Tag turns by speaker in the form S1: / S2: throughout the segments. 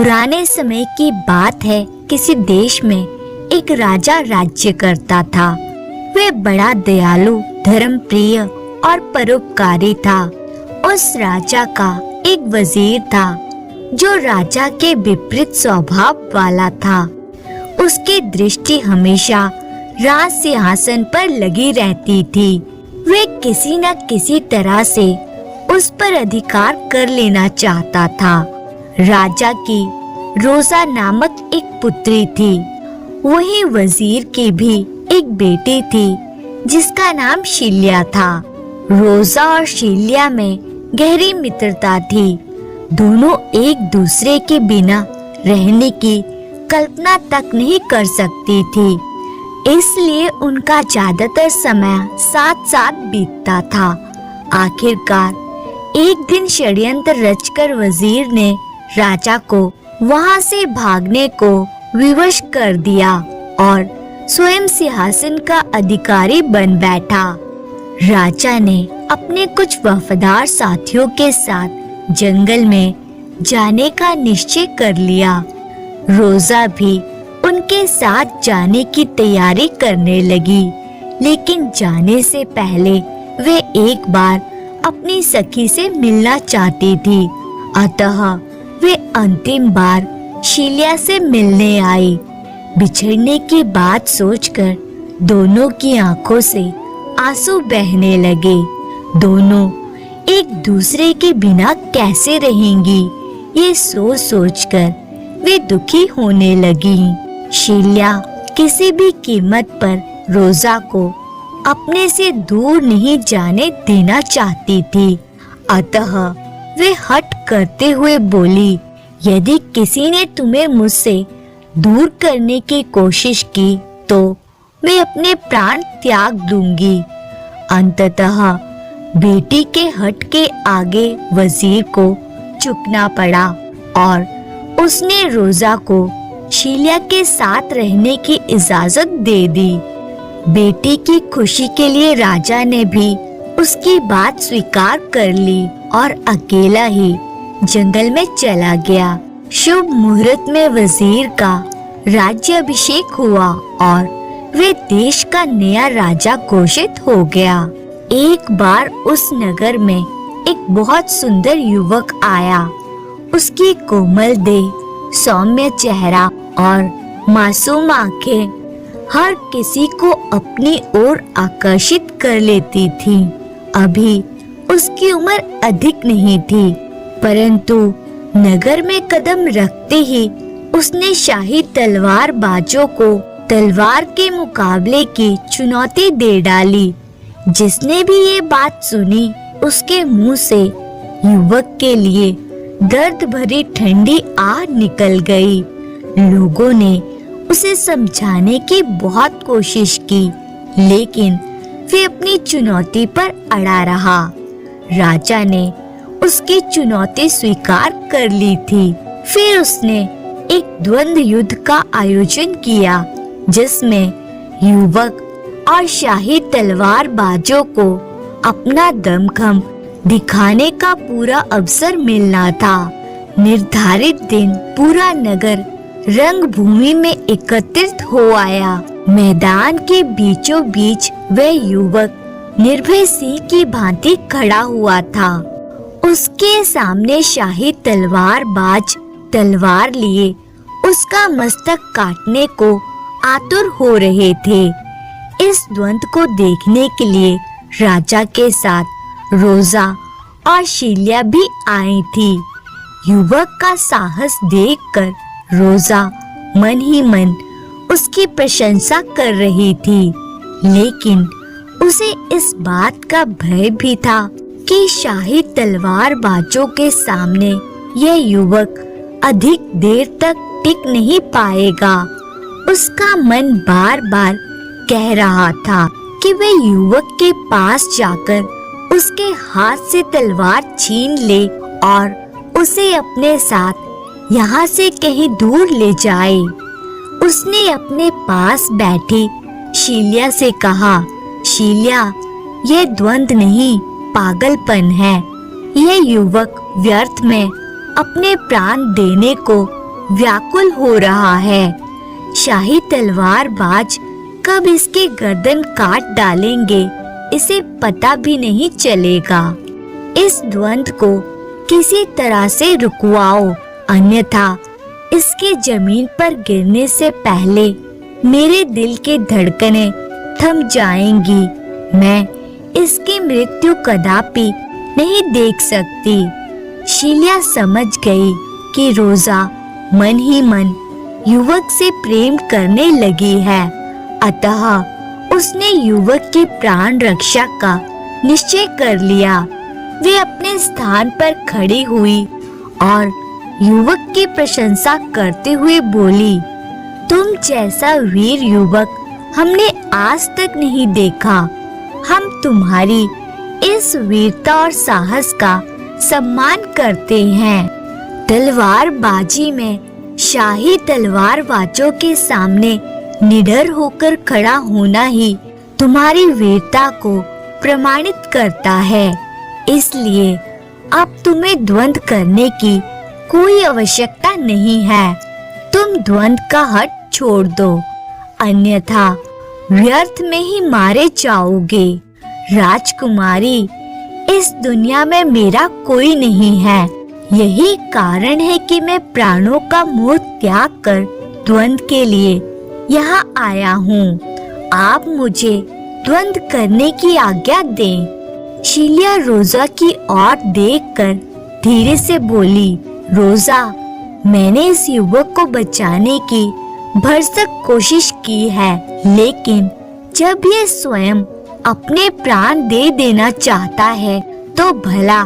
S1: पुराने समय की बात है। किसी देश में एक राजा राज्य करता था। वह बड़ा दयालु, धर्मप्रिय और परोपकारी था। उस राजा का एक वजीर था जो राजा के विपरीत स्वभाव वाला था। उसकी दृष्टि हमेशा राज सिंहासन पर लगी रहती थी। वह किसी न किसी तरह से उस पर अधिकार कर लेना चाहता था। राजा की रोजा नामक एक पुत्री थी। वही वजीर की भी एक बेटी थी जिसका नाम शील्या था। रोजा और शील्या में गहरी मित्रता थी। दोनों एक दूसरे के बिना रहने की कल्पना तक नहीं कर सकती थी, इसलिए उनका ज्यादातर समय साथ साथ बीतता था। आखिरकार एक दिन षड्यंत्र रचकर वजीर ने राजा को वहां से भागने को विवश कर दिया और स्वयं सिंहासन का अधिकारी बन बैठा। राजा ने अपने कुछ वफादार साथियों के साथ जंगल में जाने का निश्चय कर लिया। रोजा भी उनके साथ जाने की तैयारी करने लगी, लेकिन जाने से पहले वे एक बार अपनी सखी से मिलना चाहती थी। अतः वे अंतिम बार शील्या से मिलने आई। बिछड़ने की बात सोचकर दोनों की आंखों से आंसू बहने लगे। दोनों एक दूसरे के बिना कैसे रहेंगी, ये सोच सोचकर वे दुखी होने लगी। शील्या किसी भी कीमत पर रोजा को अपने से दूर नहीं जाने देना चाहती थी। अतः वे हठ करते हुए बोली, यदि किसी ने तुम्हें मुझसे दूर करने की कोशिश की तो मैं अपने प्राण त्याग दूंगी। अंततः बेटी के हठ के आगे वजीर को झुकना पड़ा और उसने रोजा को शील्या के साथ रहने की इजाजत दे दी। बेटी की खुशी के लिए राजा ने भी उसकी बात स्वीकार कर ली और अकेला ही जंगल में चला गया। शुभ मुहूर्त में वजीर का राज्याभिषेक हुआ और वे देश का नया राजा घोषित हो गया। एक बार उस नगर में एक बहुत सुंदर युवक आया। उसकी कोमल देह, सौम्य चेहरा और मासूम आंखें हर किसी को अपनी ओर आकर्षित कर लेती थी। अभी उसकी उम्र अधिक नहीं थी, परंतु नगर में कदम रखते ही उसने शाही तलवार बाजों को तलवार के मुकाबले की चुनौती दे डाली। जिसने भी ये बात सुनी, उसके मुंह से युवक के लिए दर्द भरी ठंडी आह निकल गई। लोगों ने उसे समझाने की बहुत कोशिश की, लेकिन वे अपनी चुनौती पर अड़ा रहा। राजा ने उसकी चुनौती स्वीकार कर ली थी। फिर उसने एक द्वंद्व युद्ध का आयोजन किया, जिसमें युवक और शाही तलवार बाजों को अपना दमखम दिखाने का पूरा अवसर मिलना था। निर्धारित दिन पूरा नगर रंगभूमि में एकत्रित हो आया। मैदान के बीचों बीच वह युवक निर्भय सिंह की भांति खड़ा हुआ था। उसके सामने शाही तलवार बाज तलवार लिए उसका मस्तक काटने को आतुर हो रहे थे। इस द्वंद्व को देखने के लिए राजा के साथ रोजा और शील्या भी आई थी। युवक का साहस देखकर रोजा मन ही मन उसकी प्रशंसा कर रही थी, लेकिन उसे इस बात का भय भी था कि शाही तलवार बाजों के सामने यह युवक अधिक देर तक टिक नहीं पाएगा। उसका मन बार बार कह रहा था कि वह युवक के पास जाकर उसके हाथ से तलवार छीन ले और उसे अपने साथ यहाँ से कहीं दूर ले जाए। उसने अपने पास बैठी शील्या से कहा, शील्या, यह द्वंद्व नहीं, पागलपन है। यह युवक व्यर्थ में अपने प्राण देने को व्याकुल हो रहा है। शाही तलवारबाज कब इसके गर्दन काट डालेंगे इसे पता भी नहीं चलेगा। इस द्वंद्व को किसी तरह से रुकवाओ, अन्यथा इसके जमीन पर गिरने से पहले मेरे दिल की धड़कनें थम जाएंगी। मैं इसकी मृत्यु कदापि नहीं देख सकती। शीला समझ गई कि रोजा मन ही मन युवक से प्रेम करने लगी है, अतः उसने युवक की प्राण रक्षा का निश्चय कर लिया। वे अपने स्थान पर खड़ी हुई और युवक की प्रशंसा करते हुए बोली, तुम जैसा वीर युवक हमने आज तक नहीं देखा। हम तुम्हारी इस वीरता और साहस का सम्मान करते हैं। तलवारबाजी में शाही तलवारबाजों के सामने निडर होकर खड़ा होना ही तुम्हारी वीरता को प्रमाणित करता है। इसलिए अब तुम्हें द्वंद्व करने की कोई आवश्यकता नहीं है। तुम द्वंद्व का हठ छोड़ दो, अन्यथा व्यर्थ में ही मारे जाओगे। राजकुमारी, इस दुनिया में मेरा कोई नहीं है। यही कारण है कि मैं प्राणों का मोह त्याग कर द्वंद्व के लिए यहाँ आया हूँ। आप मुझे द्वंद्व करने की आज्ञा दें। शीला रोजा की ओर देखकर धीरे से बोली, रोजा, मैंने इस युवक को बचाने की भरसक कोशिश की है, लेकिन जब ये स्वयं अपने प्राण दे देना चाहता है तो भला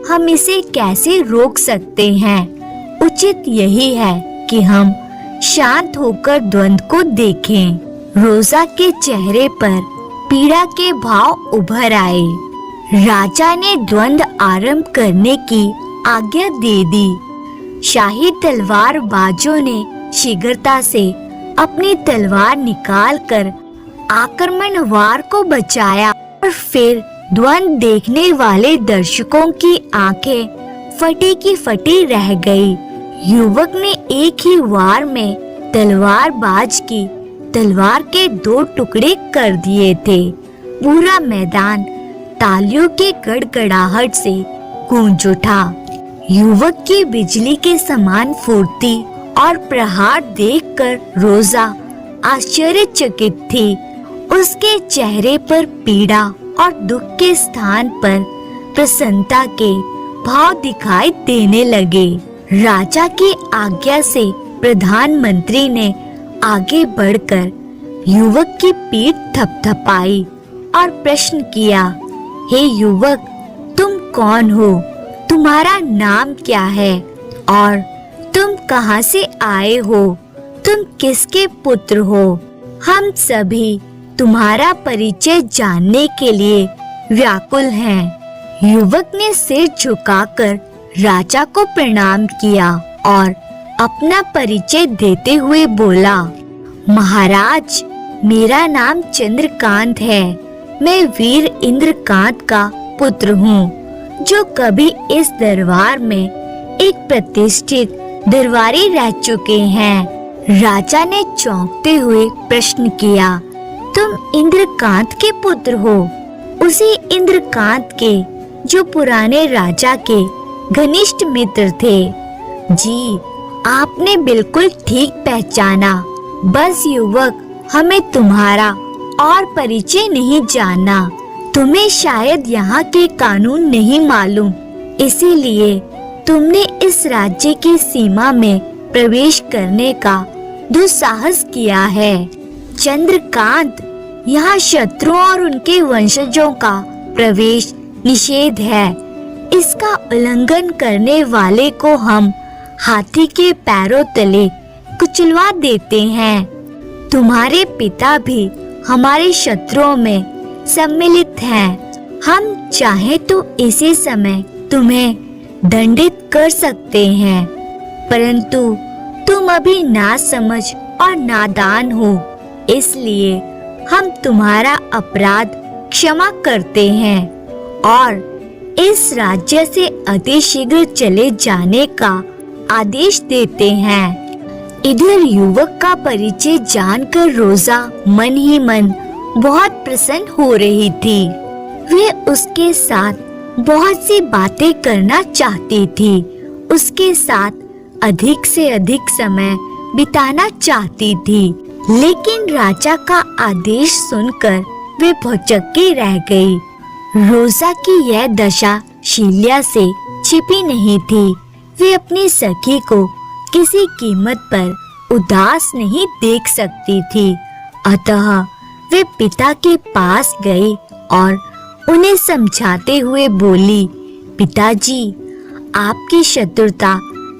S1: हम इसे कैसे रोक सकते हैं। उचित यही है कि हम शांत होकर द्वंद्व को देखें। रोजा के चेहरे पर पीड़ा के भाव उभर आए। राजा ने द्वंद्व आरंभ करने की आज्ञा दे दी। शाही तलवारबाजों ने शीघ्रता से अपनी तलवार निकालकर आक्रमणवार को बचाया और फिर द्वंद्व देखने वाले दर्शकों की आंखें फटी की फटी रह गई। युवक ने एक ही वार में तलवारबाज की तलवार के 2 टुकड़े कर दिए थे। पूरा मैदान तालियों की गड़गड़ाहट से गूंज उठा। युवक की बिजली के समान फुर्ती और प्रहार देखकर रोजा आश्चर्यचकित थी। उसके चेहरे पर पीड़ा और दुख के स्थान पर प्रसन्नता के भाव दिखाई देने लगे। राजा की आज्ञा से प्रधानमंत्री ने आगे बढ़कर युवक की पीठ थपथपाई और प्रश्न किया, हे युवक, तुम कौन हो? तुम्हारा नाम क्या है और तुम कहाँ से आए हो? तुम किसके पुत्र हो? हम सभी तुम्हारा परिचय जानने के लिए व्याकुल हैं। युवक ने सिर झुकाकर राजा को प्रणाम किया और अपना परिचय देते हुए बोला, महाराज, मेरा नाम चंद्रकांत है। मैं वीर इंद्रकांत का पुत्र हूँ, जो कभी इस दरबार में एक प्रतिष्ठित दरबारी रह चुके हैं। राजा ने चौंकते हुए प्रश्न किया, तुम इंद्रकांत के पुत्र हो? उसी इंद्रकांत के जो पुराने राजा के घनिष्ठ मित्र थे। जी, आपने बिल्कुल ठीक पहचाना। बस युवक, हमें तुम्हारा और परिचय नहीं जानना। तुम्हें शायद यहाँ के कानून नहीं मालूम, इसीलिए तुमने इस राज्य की सीमा में प्रवेश करने का दुस्साहस किया है। चंद्रकांत, यहाँ शत्रुओं और उनके वंशजों का प्रवेश निषेध है। इसका उल्लंघन करने वाले को हम हाथी के पैरों तले कुचलवा देते हैं। तुम्हारे पिता भी हमारे शत्रुओं में सम्मिलित हैं। हम चाहे तो इसी समय तुम्हें दंडित कर सकते हैं, परंतु तुम अभी नासमझ और नादान हो, इसलिए हम तुम्हारा अपराध क्षमा करते हैं और इस राज्य से अतिशीघ्र चले जाने का आदेश देते हैं। इधर युवक का परिचय जानकर रोजा मन ही मन बहुत प्रसन्न हो रही थी। वे उसके साथ बहुत सी बातें करना चाहती थी, उसके साथ अधिक से अधिक समय बिताना चाहती थी। लेकिन राजा का आदेश सुनकर वे भौचक्की रह गई। रोजा की यह दशा शील्या से छिपी नहीं थी। वे अपनी सखी को किसी कीमत पर उदास नहीं देख सकती थी। अतः वे पिता के पास गई और उन्हें समझाते हुए बोली, पिताजी, आपकी शत्रुता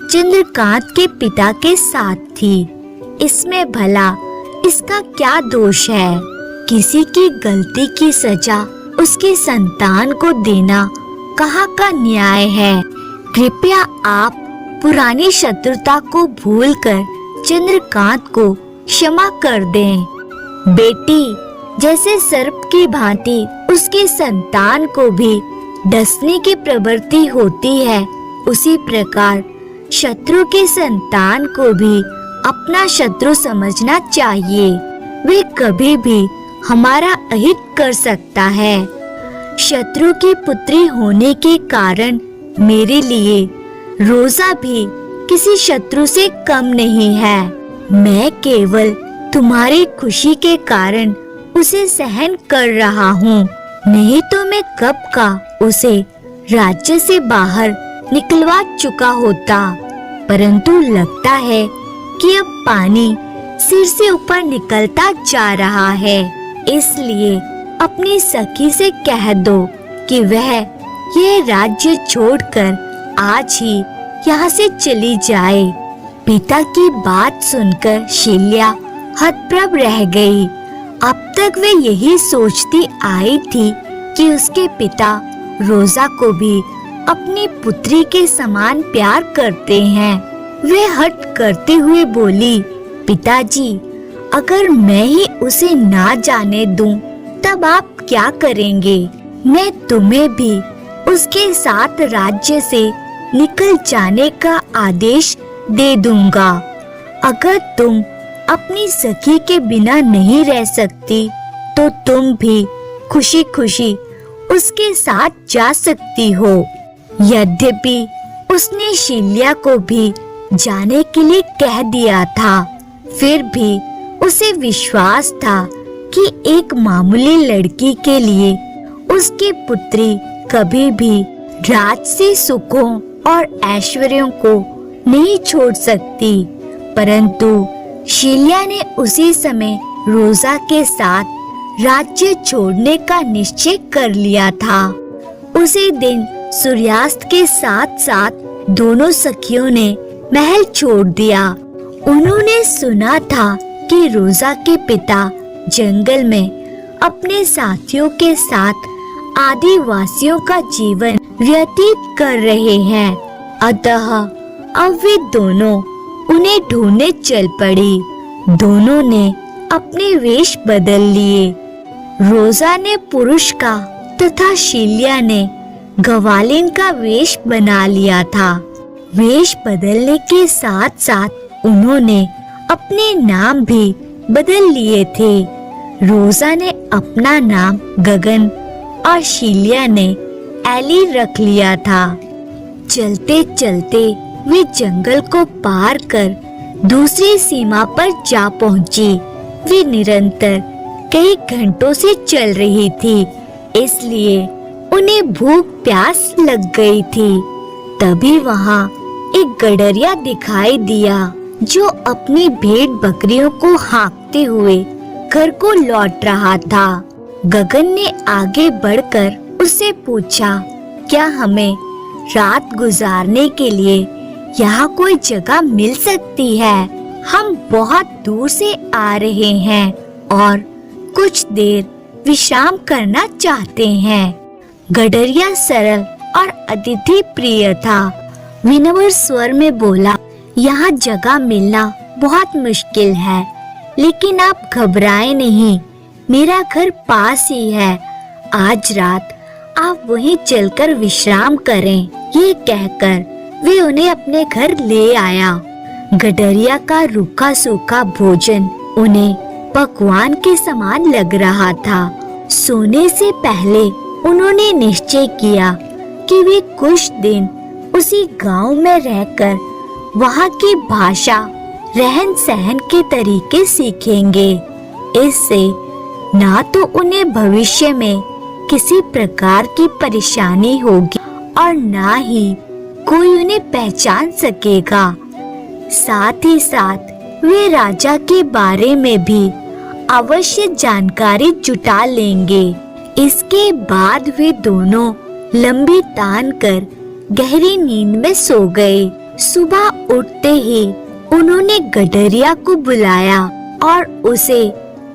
S1: चंद्रकांत के पिता के साथ थी। इसमें भला इसका क्या दोष है? किसी की गलती की सजा उसके संतान को देना कहाँ का न्याय है? कृपया आप पुरानी शत्रुता को भूलकर चंद्रकांत को क्षमा कर दें। बेटी जैसे सर्प की भांति उसके संतान को भी डसने की प्रवृत्ति होती है, उसी प्रकार शत्रु के संतान को भी अपना शत्रु समझना चाहिए। वे कभी भी हमारा अहित कर सकता है। शत्रु की पुत्री होने के कारण मेरे लिए रोजा भी किसी शत्रु से कम नहीं है। मैं केवल तुम्हारी खुशी के कारण उसे सहन कर रहा हूँ, नहीं तो मैं कब का उसे राज्य से बाहर निकलवा चुका होता। परंतु लगता है कि अब पानी सिर से ऊपर निकलता जा रहा है, इसलिए अपनी सखी से कह दो कि वह यह राज्य छोड़कर आज ही यहाँ से चली जाए। पिता की बात सुनकर शील्या हतप्रभ रह गई। अब तक वे यही सोचती आई थी कि उसके पिता रोजा को भी अपनी पुत्री के समान प्यार करते हैं। वे हट करते हुए बोली, पिताजी, अगर मैं ही उसे ना जाने दूं, तब आप क्या करेंगे? मैं तुम्हें भी उसके साथ राज्य से निकल जाने का आदेश दे दूंगा। अगर तुम अपनी सखी के बिना नहीं रह सकती, तो तुम भी खुशी खुशी उसके साथ जा सकती हो। यद्यपि उसने शील्या को भी जाने के लिए कह दिया था, फिर भी उसे विश्वास था कि एक मामूली लड़की के लिए उसकी पुत्री कभी भी राजसी सुखों और ऐश्वर्यों को नहीं छोड़ सकती। परंतु शील्या ने उसी समय रोजा के साथ राज्य छोड़ने का निश्चय कर लिया था। उसी दिन सूर्यास्त के साथ साथ दोनों सखियों ने महल छोड़ दिया। उन्होंने सुना था कि रोजा के पिता जंगल में अपने साथियों के साथ आदिवासियों का जीवन व्यतीत कर रहे हैं। अतः अब वे दोनों उन्हें ढूंढने चल पड़ी। दोनों ने अपने वेश बदल लिए। रोजा ने पुरुष का तथा शील्या ने ग्वालिन का वेश बना लिया था। वेश बदलने के साथ साथ उन्होंने अपने नाम भी बदल लिए थे। रोजा ने अपना नाम गगन और शील्या ने एली रख लिया था। चलते चलते वे जंगल को पार कर दूसरी सीमा पर जा पहुंची। वे निरंतर कई घंटों से चल रही थी, इसलिए उन्हें भूख प्यास लग गई थी। तभी वहाँ एक गडरिया दिखाई दिया जो अपनी भेड़ बकरियों को हाँकते हुए घर को लौट रहा था। गगन ने आगे बढ़कर उससे पूछा, क्या हमें रात गुजारने के लिए यहाँ कोई जगह मिल सकती है? हम बहुत दूर से आ रहे हैं और कुछ देर विश्राम करना चाहते हैं। गडरिया सरल और अतिथि प्रिय था। विनम्र स्वर में बोला, यहाँ जगह मिलना बहुत मुश्किल है, लेकिन आप घबराएं नहीं, मेरा घर पास ही है। आज रात आप वहीं चलकर विश्राम करें। ये कहकर वे उन्हें अपने घर ले आया। गडरिया का रूखा सूखा भोजन उन्हें पकवान के समान लग रहा था। सोने से पहले उन्होंने निश्चय किया कि वे कुछ दिन उसी गांव में रहकर वहां की भाषा, रहन सहन के तरीके सीखेंगे। इससे ना तो उन्हें भविष्य में किसी प्रकार की परेशानी होगी और ना ही कोई उन्हें पहचान सकेगा। साथ ही साथ वे राजा के बारे में भी अवश्य जानकारी जुटा लेंगे। इसके बाद वे दोनों लंबी तान कर गहरी नींद में सो गए। सुबह उठते ही उन्होंने गडरिया को बुलाया और उसे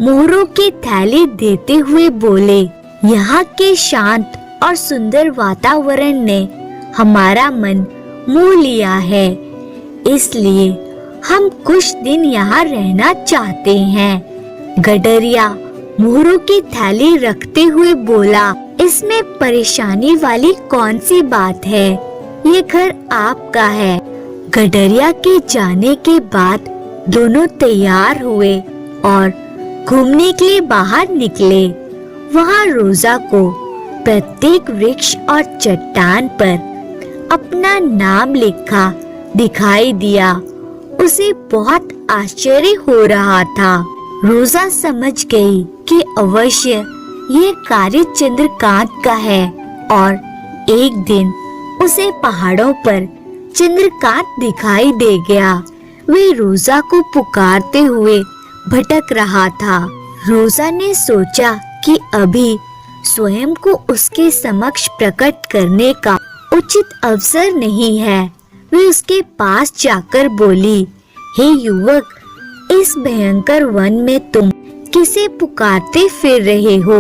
S1: मोहरों की थैली देते हुए बोले, यहाँ के शांत और सुंदर वातावरण ने हमारा मन मोह लिया है, इसलिए हम कुछ दिन यहाँ रहना चाहते हैं। गडरिया मोहरों की थैली रखते हुए बोला, इसमें परेशानी वाली कौन सी बात है, ये घर आपका है। गडरिया के जाने के बाद दोनों तैयार हुए और घूमने के लिए बाहर निकले। वहाँ रोजा को प्रत्येक वृक्ष और चट्टान पर अपना नाम लिखा दिखाई दिया। उसे बहुत आश्चर्य हो रहा था। रोजा समझ गई कि अवश्य ये कार्य चंद्रकांत का है और एक दिन उसे पहाड़ों पर चंद्रकांत दिखाई दे गया। वे रोजा को पुकारते हुए भटक रहा था। रोजा ने सोचा कि अभी स्वयं को उसके समक्ष प्रकट करने का उचित अवसर नहीं है। वे उसके पास जाकर बोली, हे युवक, इस भयंकर वन में तुम किसे पुकारते फिर रहे हो?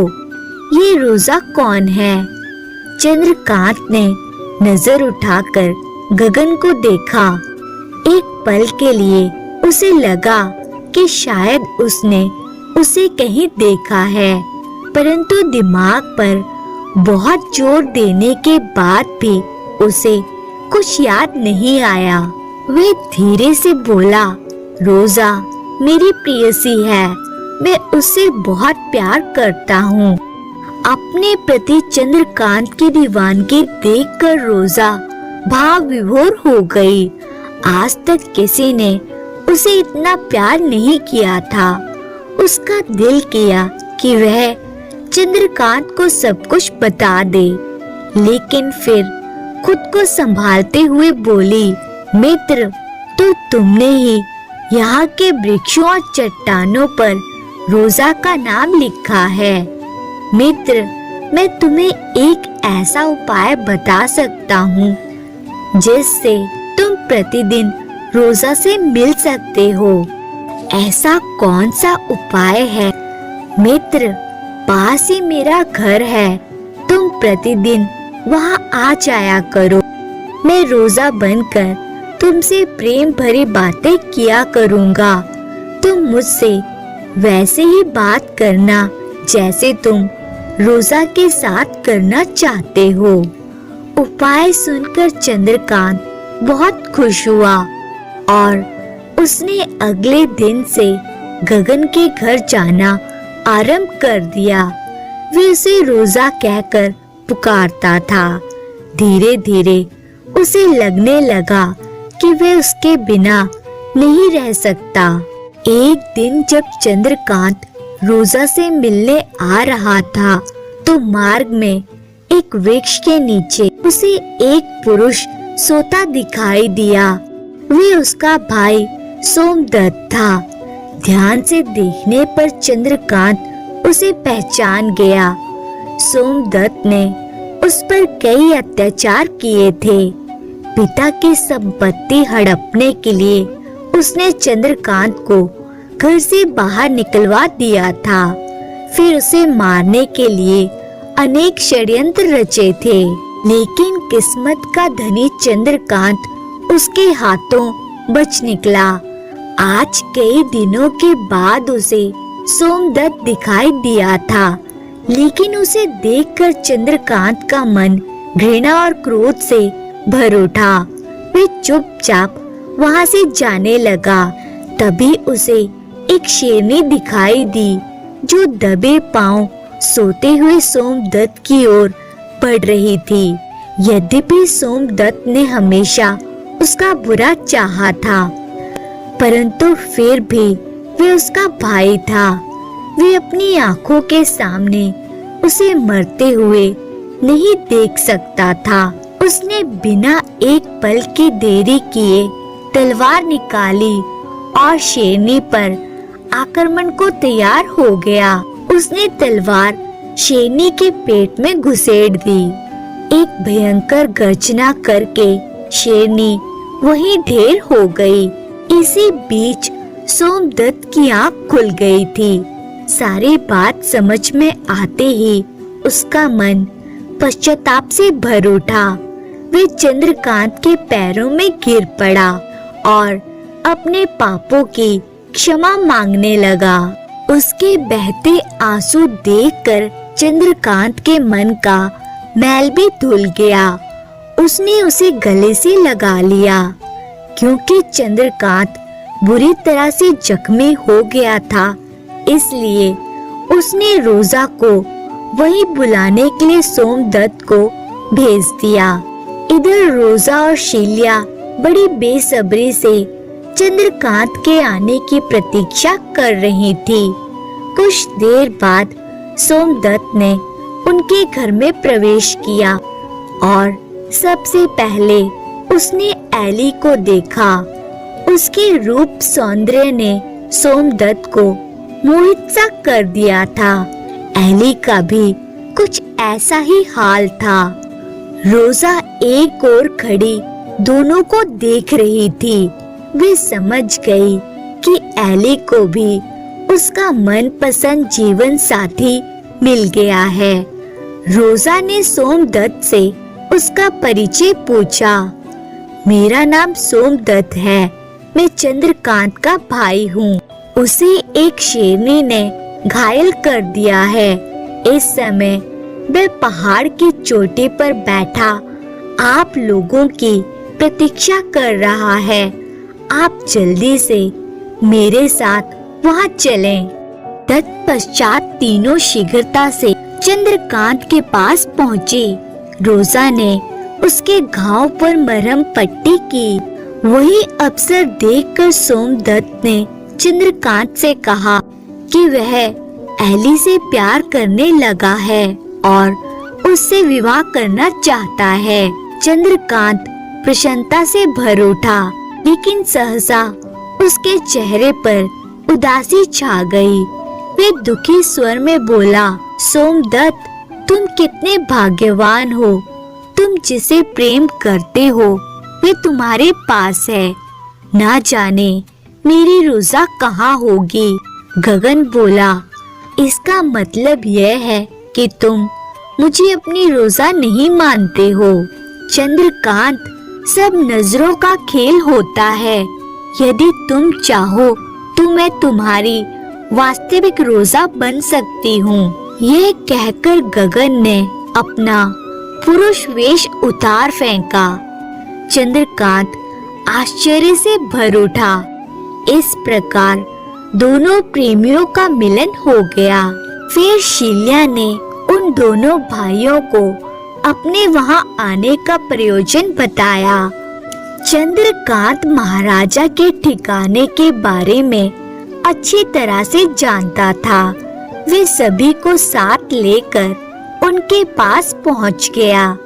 S1: ये रोजा कौन है? चंद्रकांत ने नजर उठाकर गगन को देखा। एक पल के लिए उसे लगा कि शायद उसने उसे कहीं देखा है, परंतु दिमाग पर बहुत जोर देने के बाद भी उसे कुछ याद नहीं आया। वे धीरे से बोला, रोजा मेरी प्रेयसी है, मैं उससे बहुत प्यार करता हूँ। अपने प्रति चंद्रकांत की दीवानगी देखकर रोजा भाव विभोर हो गई। आज तक किसी ने उसे इतना प्यार नहीं किया था। उसका दिल किया कि वह चंद्रकांत को सब कुछ बता दे, लेकिन फिर खुद को संभालते हुए बोली, मित्र, तो तुमने ही यहाँ के वृक्षों और चट्टानों पर रोजा का नाम लिखा है। मित्र, मैं तुम्हें एक ऐसा उपाय बता सकता हूँ जिससे तुम प्रतिदिन रोजा से मिल सकते हो। ऐसा कौन सा उपाय है? मित्र, पास ही मेरा घर है, तुम प्रतिदिन वहाँ आ जाया करो। मैं रोजा बनकर तुमसे प्रेम भरी बातें किया करूँगा। तुम मुझसे वैसे ही बात करना जैसे तुम रोजा के साथ करना चाहते हो। उपाय सुनकर चंद्रकांत बहुत खुश हुआ और उसने अगले दिन से गगन के घर जाना आरंभ कर दिया। वे उसे रोजा कहकर पुकारता था। धीरे धीरे उसे लगने लगा कि वे उसके बिना नहीं रह सकता। एक दिन जब चंद्रकांत रोजा से मिलने आ रहा था तो मार्ग में एक वृक्ष के नीचे उसे एक पुरुष सोता दिखाई दिया। वे उसका भाई सोमदत्त था। ध्यान से देखने पर चंद्रकांत उसे पहचान गया। सोमदत्त ने उस पर कई अत्याचार किए थे। पिता की संपत्ति हड़पने के लिए उसने चंद्रकांत को घर से बाहर निकलवा दिया था। फिर उसे मारने के लिए अनेक षड्यंत्र रचे थे, लेकिन किस्मत का धनी चंद्रकांत उसके हाथों बच निकला। आज कई दिनों के बाद उसे सोमदत्त दिखाई दिया था, लेकिन उसे देखकर चंद्रकांत का मन घृणा और क्रोध से भर उठा। वे चुपचाप वहाँ से जाने लगा। तभी उसे एक शेरनी दिखाई दी जो दबे पांव सोते हुए सोमदत्त की ओर बढ़ रही थी। यद्यपि सोमदत्त ने हमेशा उसका बुरा चाहा था, परंतु फिर भी वे उसका भाई था। वे अपनी आंखों के सामने उसे मरते हुए नहीं देख सकता था। उसने बिना एक पल की देरी किए तलवार निकाली और शेरनी पर आक्रमण को तैयार हो गया। उसने तलवार शेरनी के पेट में घुसेड़ दी। एक भयंकर गर्जना करके शेरनी वहीं ढेर हो गई। इसी बीच सोमदत्त की आंख खुल गई थी। सारी बात समझ में आते ही उसका मन पश्चाताप से भर उठा। वे चंद्रकांत के पैरों में गिर पड़ा और अपने पापों की क्षमा मांगने लगा। उसके बहते आंसू देखकर चंद्रकांत के मन का मैल भी धुल गया। उसने उसे गले से लगा लिया। क्योंकि चंद्रकांत बुरी तरह से जख्मी हो गया था, इसलिए उसने रोजा को वही बुलाने के लिए सोमदत्त को भेज दिया। इधर रोजा और शील्या बड़ी बेसब्री से चंद्रकांत के आने की प्रतीक्षा कर रही थी। कुछ देर बाद सोमदत्त ने उनके घर में प्रवेश किया और सबसे पहले उसने एली को देखा। उसके रूप सौंदर्य ने सोमदत्त को मोहित सा कर दिया था। एली का भी कुछ ऐसा ही हाल था। रोजा एक ओर खड़ी दोनों को देख रही थी। वे समझ गई कि एली को भी उसका मनपसंद जीवन साथी मिल गया है। रोजा ने सोमदत्त से उसका परिचय पूछा। मेरा नाम सोमदत्त है, मैं चंद्रकांत का भाई हूँ। उसे एक शेरनी ने घायल कर दिया है। इस समय वह पहाड़ की चोटी पर बैठा आप लोगों की प्रतीक्षा कर रहा है। आप जल्दी से मेरे साथ वहाँ चलें। तत्पश्चात तीनों शीघ्रता से चंद्रकांत के पास पहुँचे। रोजा ने उसके घाव पर मरहम पट्टी की। वही अवसर देखकर सोमदत्त ने चंद्रकांत से कहा कि वह एली से प्यार करने लगा है और उससे विवाह करना चाहता है। चंद्रकांत प्रसन्नता से भर उठा, लेकिन सहसा उसके चेहरे पर उदासी छा गई। वे दुखी स्वर में बोला, सोमदत्त, तुम कितने भाग्यवान हो। तुम जिसे प्रेम करते हो वे तुम्हारे पास है। ना जाने मेरी रोजा कहाँ होगी। गगन बोला, इसका मतलब यह है कि तुम मुझे अपनी रोजा नहीं मानते हो। चंद्रकांत, सब नजरों का खेल होता है। यदि तुम चाहो तो मैं तुम्हारी वास्तविक रोजा बन सकती हूँ। यह कहकर गगन ने अपना पुरुष वेश उतार फेंका। चंद्रकांत आश्चर्य से भर उठा। इस प्रकार दोनों प्रेमियों का मिलन हो गया। फिर शील्या ने उन दोनों भाइयों को अपने वहां आने का प्रयोजन बताया। चंद्रकांत महाराजा के ठिकाने के बारे में अच्छी तरह से जानता था। वे सभी को साथ लेकर उनके पास पहुंच गया।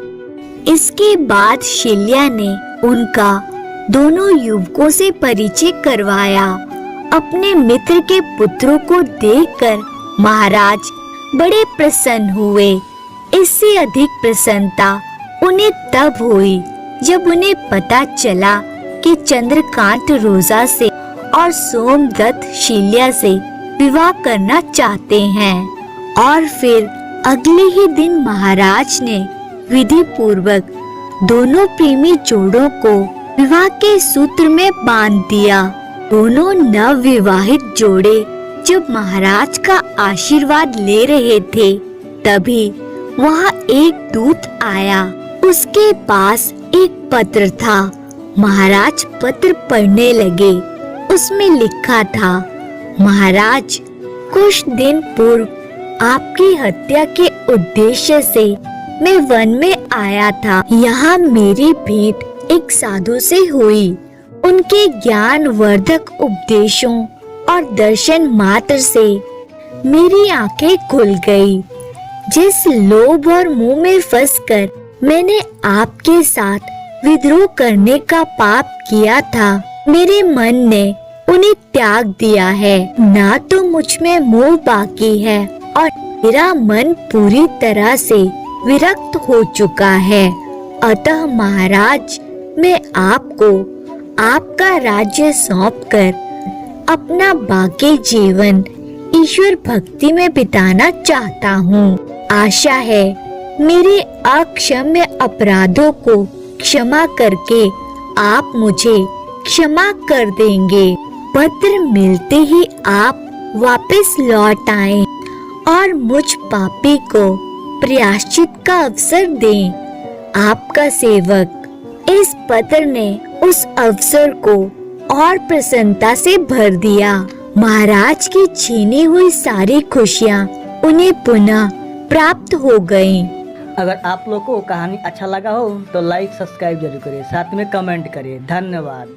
S1: इसके बाद शील्या ने उनका दोनों युवकों से परिचय करवाया। अपने मित्र के पुत्रों को देखकर महाराज बड़े प्रसन्न हुए। इससे अधिक प्रसन्नता उन्हें तब हुई जब उन्हें पता चला कि चंद्रकांत रोजा से और सोमदत्त शील्या से विवाह करना चाहते हैं। और फिर अगले ही दिन महाराज ने विधि पूर्वक दोनों प्रेमी जोड़ों को विवाह के सूत्र में बांध दिया। दोनों नवविवाहित जोड़े जब महाराज का आशीर्वाद ले रहे थे, तभी वहाँ एक दूत आया। उसके पास एक पत्र था महाराज पत्र पढ़ने लगे। उसमें लिखा था, महाराज, कुछ दिन पूर्व आपकी हत्या के उद्देश्य से मैं वन में आया था। यहाँ मेरी भेंट एक साधु से हुई। उनके ज्ञान वर्धक उपदेशों और दर्शन मात्र से मेरी आंखें खुल गई। जिस लोभ और मोह में फंसकर मैंने आपके साथ विद्रोह करने का पाप किया था, मेरे मन ने उन्हें त्याग दिया है। ना तो मुझ में मोह बाकी है और मेरा मन पूरी तरह से विरक्त हो चुका है। अतः महाराज, मैं आपको आपका राज्य सौंपकर अपना बाकी जीवन ईश्वर भक्ति में बिताना चाहता हूँ। आशा है मेरे अक्षम्य अपराधों को क्षमा करके आप मुझे क्षमा कर देंगे। पत्र मिलते ही आप वापस लौट आएं और मुझ पापी को प्रायश्चित का अवसर दें। आपका सेवक। इस पत्र ने उस अवसर को और प्रसन्नता से भर दिया। महाराज की छीनी हुई सारी खुशियाँ उन्हें पुनः प्राप्त हो गईं।
S2: अगर आप लोग को कहानी अच्छा लगा हो तो लाइक सब्सक्राइब जरूर करें, साथ में कमेंट करें। धन्यवाद।